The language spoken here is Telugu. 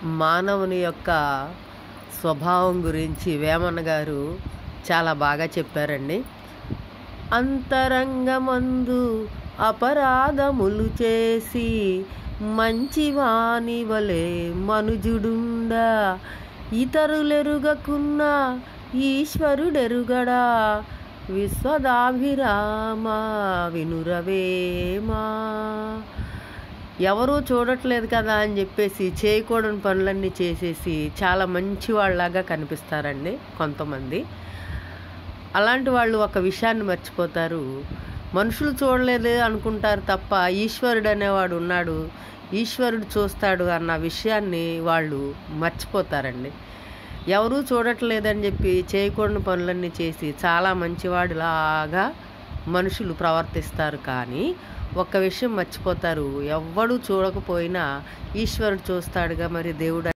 మానవుని యొక్క స్వభావం గురించి వేమన్న గారు చాలా బాగా చెప్పారండి. అంతరంగమందు అపరాధములు చేసి మంచివాని వలె మనుజుడుండా ఇతరులెరుగకున్న ఈశ్వరుడెరుగడా విశ్వదాభిరామ వినురవేమా. ఎవరూ చూడట్లేదు కదా అని చెప్పేసి చేయకూడని పనులన్నీ చేసేసి చాలా మంచి వాళ్ళలాగా కనిపిస్తారండి కొంతమంది. అలాంటి వాళ్ళు ఒక విషయాన్ని మర్చిపోతారు. మనుషులు చూడలేదు అనుకుంటారు తప్ప ఈశ్వరుడు అనేవాడు ఉన్నాడు, ఈశ్వరుడు చూస్తాడు అన్న విషయాన్ని వాళ్ళు మర్చిపోతారండి. ఎవరూ చూడట్లేదని చెప్పి చేయకూడని పనులన్నీ చేసి చాలా మంచివాడిలాగా మనుషులు ప్రవర్తిస్తారు. కానీ ఒక్క విషయం మర్చిపోతారు, ఎవ్వడూ చూడకపోయినా ఈశ్వరుడు చూస్తాడుగా, మరి దేవుడు